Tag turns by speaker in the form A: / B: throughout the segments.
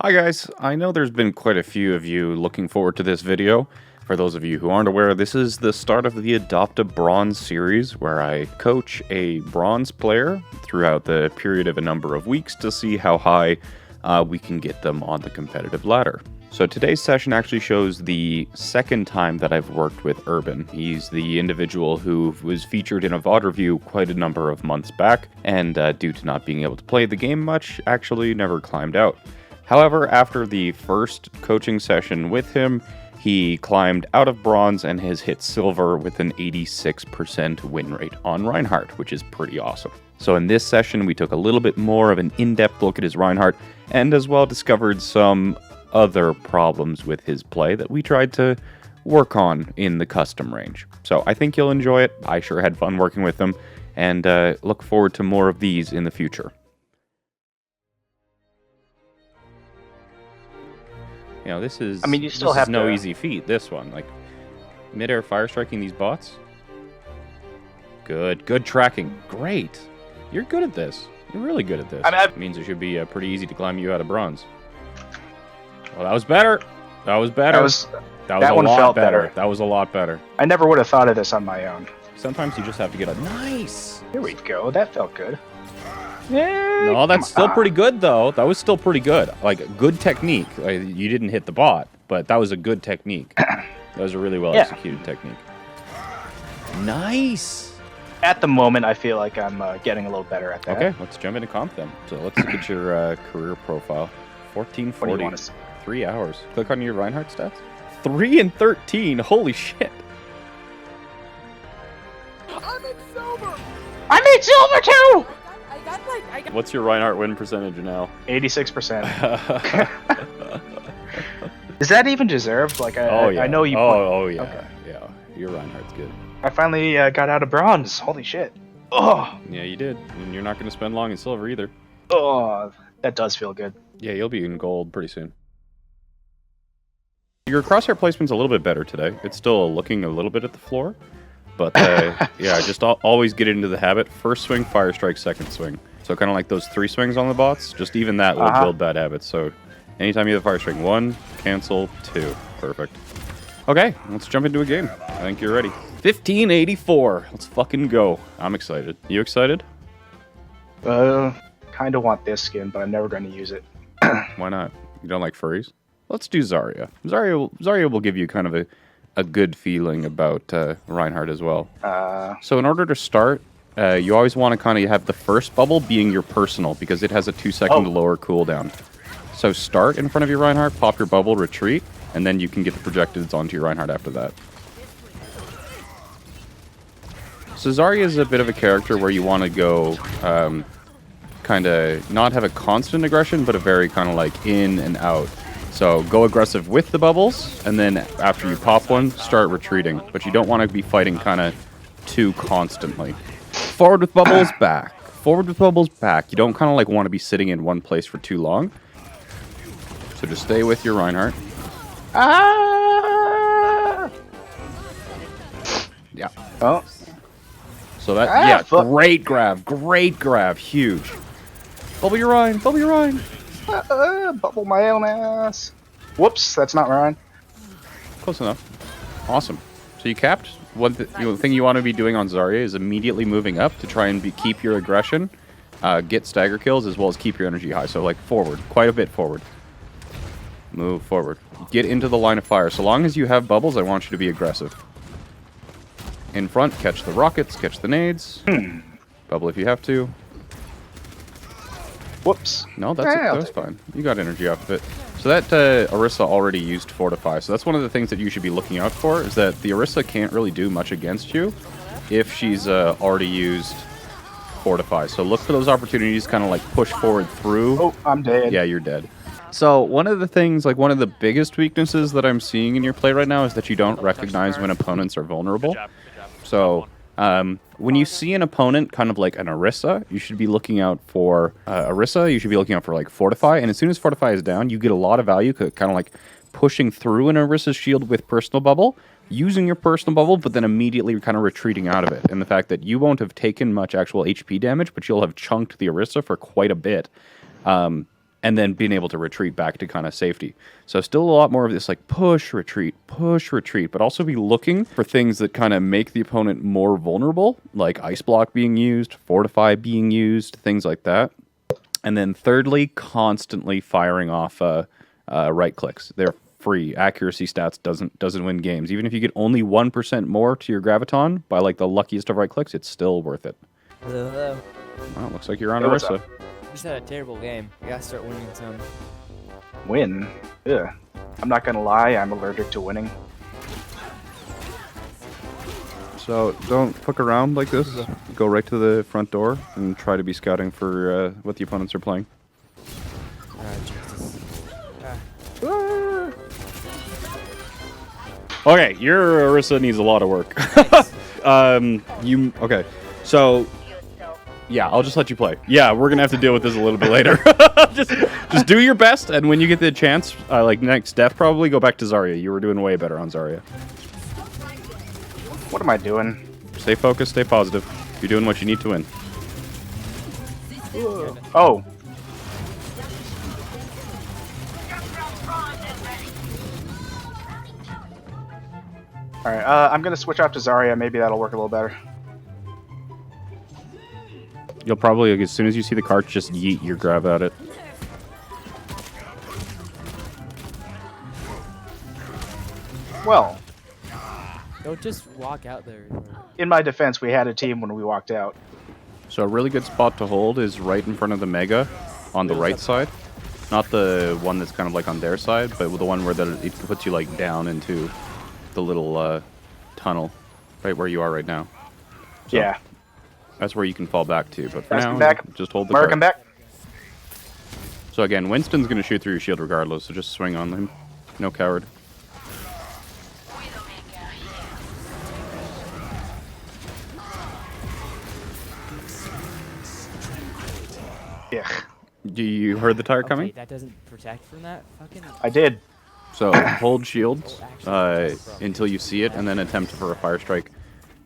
A: Hi guys, I know there's been quite a few of you looking forward to this video. For those of you who aren't aware, this is the start of the Adopt a Bronze series where I coach a bronze player throughout the period of a number of weeks to see how high we can get them on the competitive ladder. So today's session actually shows the second time that I've worked with Urban. He's the individual who was featured in a VOD review quite a number of months back, and due to not being able to play the game much, actually never climbed out. However, after the first coaching session with him, he climbed out of bronze and has hit silver with an 86% win rate on Reinhardt, which is pretty awesome. So in this session, we took a little bit more of an in-depth look at his Reinhardt and as well discovered some other problems with his play that we tried to work on in the custom range. So I think you'll enjoy it. I sure had fun working with him and look forward to more of these in the future. You know, this is,
B: you still have
A: no
B: to...
A: easy feat, this one. Like, mid-air fire striking these bots. Good tracking. Great. You're good at this. You're really good at this. It means it should be pretty easy to climb you out of bronze. Well, that was better. That was better. That one felt better. That was a lot better.
B: I never would have thought of this on my own.
A: Sometimes you just have to get a nice.
B: Here we go. That felt good. Yeah.
A: No, that's still pretty good, though. That was still pretty good. Like, good technique. Like, you didn't hit the bot, but that was a good technique. That was a really well-executed technique. Nice!
B: At the moment, I feel like I'm getting a little better at that.
A: Okay, let's jump into comp then. So let's look at your career profile. 1440. 3 hours. Click on your Reinhardt stats. 3 and 13. Holy shit.
C: I'm in silver!
B: I'm in silver, too!
A: What's your Reinhardt win percentage now?
B: 86%. Is that even deserved? Like, I know you...
A: Oh, yeah.
B: Okay.
A: Yeah, your Reinhardt's good.
B: I finally got out of bronze. Holy shit. Oh!
A: Yeah, you did. And you're not going to spend long in silver either.
B: Oh, that does feel good.
A: Yeah, you'll be in gold pretty soon. Your crosshair placement's a little bit better today. It's still looking a little bit at the floor. But, yeah, just always get into the habit. First swing, fire strike, second swing. So kind of like those 3 swings on the bots, just even that will build bad habits. So anytime you have a fire strike, 1, cancel, 2. Perfect. Okay, let's jump into a game. I think you're ready. 1584. Let's fucking go. I'm excited. You excited?
B: Kind of want this skin, but I'm never going to use it.
A: Why not? You don't like furries? Let's do Zarya. Zarya will give you kind of a good feeling about Reinhardt as well. So in order to start, you always want to kind of have the first bubble being your personal because it has a 2-second lower cooldown. So start in front of your Reinhardt, pop your bubble, retreat, and then you can get the projectiles onto your Reinhardt after that. So Zarya is a bit of a character where you want to go kind of not have a constant aggression, but a very kind of like in and out. So go aggressive with the bubbles, and then after you pop one, start retreating. But you don't want to be fighting kind of too constantly. Forward with bubbles, back. Forward with bubbles, back. You don't kind of like want to be sitting in one place for too long. So just stay with your Reinhardt. Yeah.
B: Oh.
A: So that, great grab, huge. Bubble your Ryan, bubble your Ryan.
B: Bubble my own ass. Whoops, that's not Ryan.
A: Close enough. Awesome. So you capped. One thing you want to be doing on Zarya is immediately moving up to try and keep your aggression, get stagger kills, as well as keep your energy high. So like forward, quite a bit forward. Move forward. Get into the line of fire. So long as you have bubbles, I want you to be aggressive. In front, catch the rockets, catch the nades. Bubble if you have to.
B: Whoops.
A: No, that's fine. You got energy off of it. So that Orisa already used Fortify. So that's one of the things that you should be looking out for, is that the Orisa can't really do much against you if she's already used Fortify. So look for those opportunities, kind of like push forward through.
B: Oh, I'm dead.
A: Yeah, you're dead. So one of the things, like one of the biggest weaknesses that I'm seeing in your play right now is that you don't recognize when opponents are vulnerable. So when you see an opponent kind of like an Orisa, you should be looking out for Orisa. You should be looking out for like Fortify. And as soon as Fortify is down, you get a lot of value kind of like pushing through an Orisa's shield with personal bubble, using your personal bubble, but then immediately kind of retreating out of it. And the fact that you won't have taken much actual HP damage, but you'll have chunked the Orisa for quite a bit. and then being able to retreat back to kind of safety. So still a lot more of this like push, retreat, but also be looking for things that kind of make the opponent more vulnerable, like Ice Block being used, Fortify being used, things like that. And then thirdly, constantly firing off right clicks. They're free. Accuracy stats doesn't win games. Even if you get only 1% more to your graviton by like the luckiest of right clicks, it's still worth it.
D: Hello.
A: Well, looks like you're on
B: Hey, what's
A: Orisa.
B: up?
D: Just had a terrible game. I gotta start winning some.
B: Win? Yeah. I'm not gonna lie, I'm allergic to winning.
A: So don't fuck around like this. Go right to the front door and try to be scouting for what the opponents are playing.
D: Jesus.
A: Okay, your Orisa needs a lot of work. Okay, so yeah, I'll just let you play. Yeah, we're gonna have to deal with this a little bit later. just do your best, and when you get the chance, like next death, probably go back to Zarya. You were doing way better on Zarya.
B: What am I doing?
A: Stay focused, stay positive. You're doing what you need to win.
B: Oh. Alright, I'm gonna switch off to Zarya. Maybe that'll work a little better.
A: You'll probably, like, as soon as you see the cart, just yeet your grab at it.
B: Well,
D: Don't just walk out there.
B: in my defense, we had a team when we walked out.
A: So a really good spot to hold is right in front of the Mega on the right side. Not the one that's kind of like on their side, but the one where it puts you like down into the little tunnel right where you are right now. So
B: Yeah.
A: that's where you can fall back to. But for
B: Guys,
A: now,
B: come back.
A: just hold the
B: Mark,
A: cart.
B: come back.
A: So again, Winston's going to shoot through your shield regardless, so just swing on him. No coward.
B: Yeah,
A: Do you heard the tire coming?
D: Okay, that doesn't protect from that? Fucking...
B: I did.
A: So hold shields until you see it, and then attempt for a fire strike.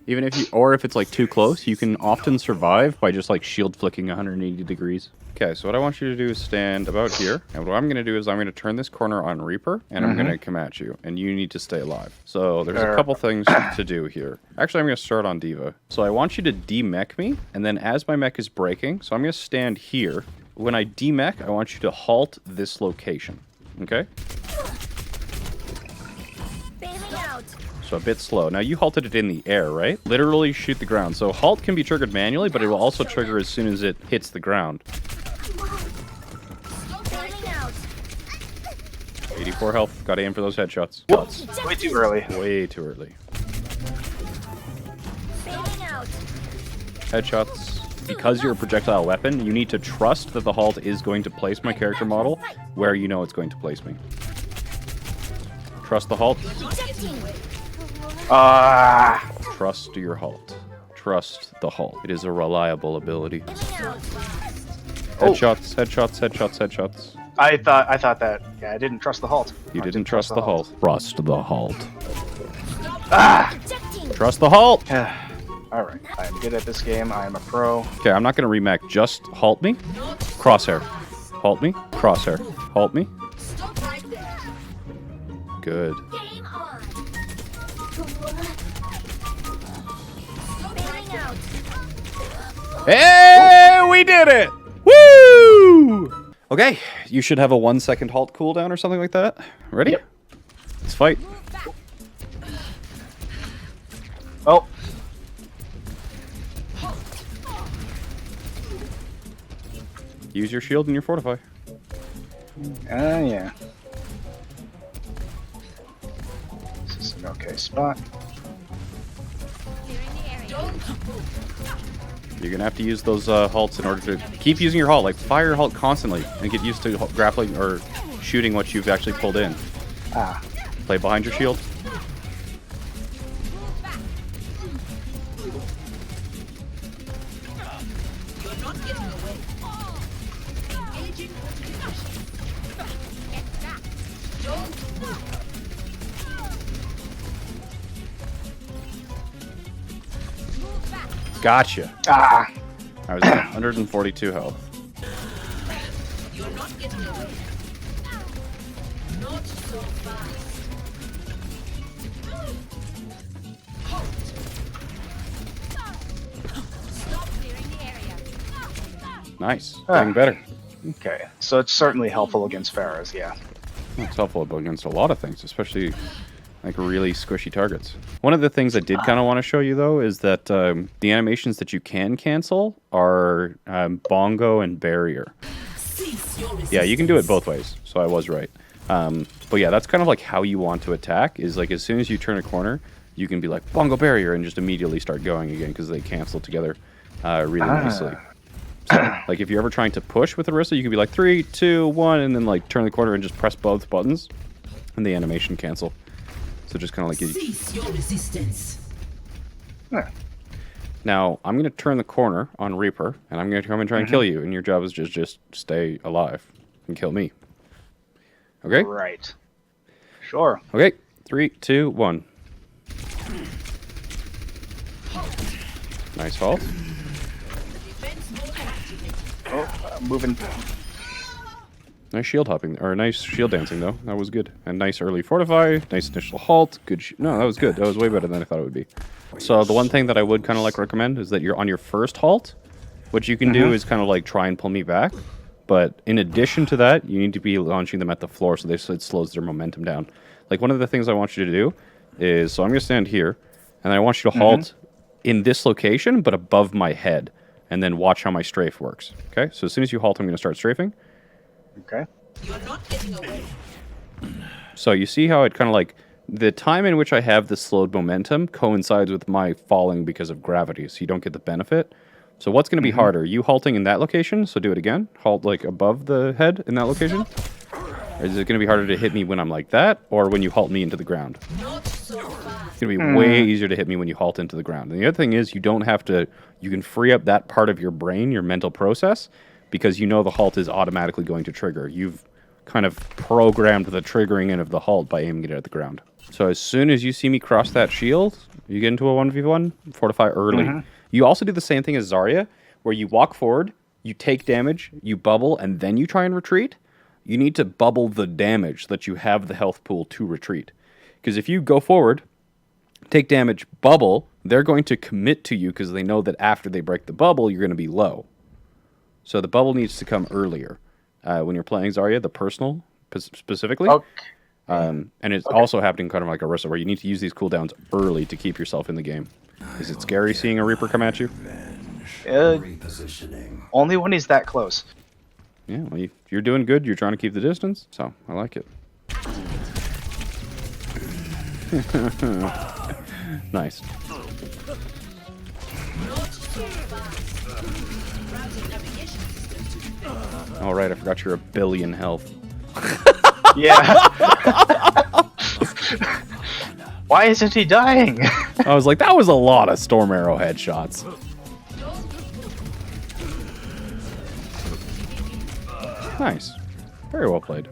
A: Even if you, or if it's like too close, you can often survive by just like shield flicking 180 degrees. Okay, so what I want you to do is stand about here, and what I'm going to do is I'm going to turn this corner on Reaper, and I'm going to come at you, and you need to stay alive. So there's a couple things to do here. Actually, I'm going to start on Diva. So I want you to de-mech me, and then as my mech is breaking, so I'm going to stand here. When I de-mech, I want you to halt this location. Okay? So a bit slow. Now you halted it in the air, right? Literally shoot the ground. So halt can be triggered manually, but it will also trigger as soon as it hits the ground. 84 health. Gotta aim for those headshots.
B: Whoops. Way too early.
A: Way too early. Headshots. Because you're a projectile weapon, you need to trust that the halt is going to place my character model where you know it's going to place me. Trust the halt. Trust your halt. Trust the halt. It is a reliable ability. Headshots, headshots, headshots, headshots.
B: I thought that. Yeah, I didn't trust the halt.
A: You didn't trust the halt. Trust the halt.
B: Ah!
A: Trust the halt!
B: Alright, I am good at this game. I am a pro.
A: Okay, I'm not gonna remech. Just halt me. Crosshair. Halt me. Crosshair. Halt me. Good. Hey, we did it! Woo! Okay, you should have a 1 second halt cooldown or something like that. Ready?
B: Yep.
A: Let's fight.
B: Oh.
A: Use your shield and your fortify.
B: Yeah. This is an okay spot.
A: You're gonna have to use those halts in order to keep using your halt. Like fire your halt constantly and get used to grappling or shooting what you've actually pulled in.
B: Ah.
A: Play behind your shield. Gotcha.
B: Ah.
A: I was at 142 health. Nice. Getting better.
B: Okay, so it's certainly helpful against Pharaohs, yeah.
A: It's helpful against a lot of things, especially like really squishy targets. One of the things I did kind of want to show you though is that the animations that you can cancel are bongo and barrier. Yeah, you can do it both ways, so I was right. But yeah, that's kind of like how you want to attack, is like as soon as you turn a corner, you can be like bongo barrier and just immediately start going again because they cancel together really nicely. So, like if you're ever trying to push with Orisa, you can be like 3, 2, 1, and then like turn the corner and just press both buttons, and the animation cancel. So just kind of like
E: Cease your resistance.
A: Now I'm gonna turn the corner on Reaper, and I'm gonna come and try and kill you, and your job is just stay alive and kill me. Okay.
B: Right. Sure.
A: Okay. 3, 2, 1. Nice halt.
B: Oh, moving.
A: Nice shield hopping, or nice shield dancing though. That was good. And nice early fortify, nice initial halt. Good. No, that was good. That was way better than I thought it would be. So the one thing that I would kind of like recommend is that you're on your first halt. What you can do is kind of like try and pull me back. But in addition to that, you need to be launching them at the floor so it slows their momentum down. Like one of the things I want you to do is, so I'm going to stand here, and I want you to halt in this location, but above my head, and then watch how my strafe works. Okay? So as soon as you halt, I'm going to start strafing.
B: Okay.
E: You're not getting away.
A: So you see how it kind of like, the time in which I have the slowed momentum coincides with my falling because of gravity, so you don't get the benefit. So what's going to be harder? You halting in that location, so do it again. Halt like above the head in that location. Or is it going to be harder to hit me when I'm like that, or when you halt me into the ground?
E: Not so fast.
A: It's going to be way easier to hit me when you halt into the ground. And the other thing is you don't have to, you can free up that part of your brain, your mental process, because you know the halt is automatically going to trigger. You've kind of programmed the triggering in of the halt by aiming it at the ground. So as soon as you see me cross that shield, you get into a 1v1, fortify early. You also do the same thing as Zarya, where you walk forward, you take damage, you bubble, and then you try and retreat. You need to bubble the damage so that you have the health pool to retreat. Because if you go forward, take damage, bubble, they're going to commit to you because they know that after they break the bubble, you're going to be low. So the bubble needs to come earlier when you're playing Zarya, the personal specifically.
B: Okay.
A: And it's also happening kind of like Orisa, where you need to use these cooldowns early to keep yourself in the game. Is it scary seeing a Reaper come at you?
B: Only when he's that close.
A: Yeah, well, you're doing good. You're trying to keep the distance, so I like it. Nice. All right, I forgot you're a billion health.
B: Yeah. Why isn't he dying?
A: I was like, that was a lot of Storm Arrow headshots. Nice. Very well played.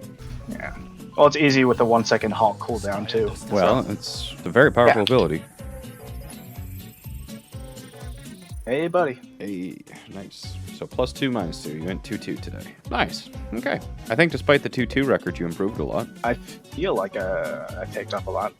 B: Yeah. Well, it's easy with the 1 second halt cooldown, too.
A: Well, it's a very powerful ability.
B: Hey, buddy.
A: Hey, nice. So +2, -2. You went 2-2 today. Nice. Okay. I think despite the 2-2 record, you improved a lot.
B: I feel like I picked up a lot.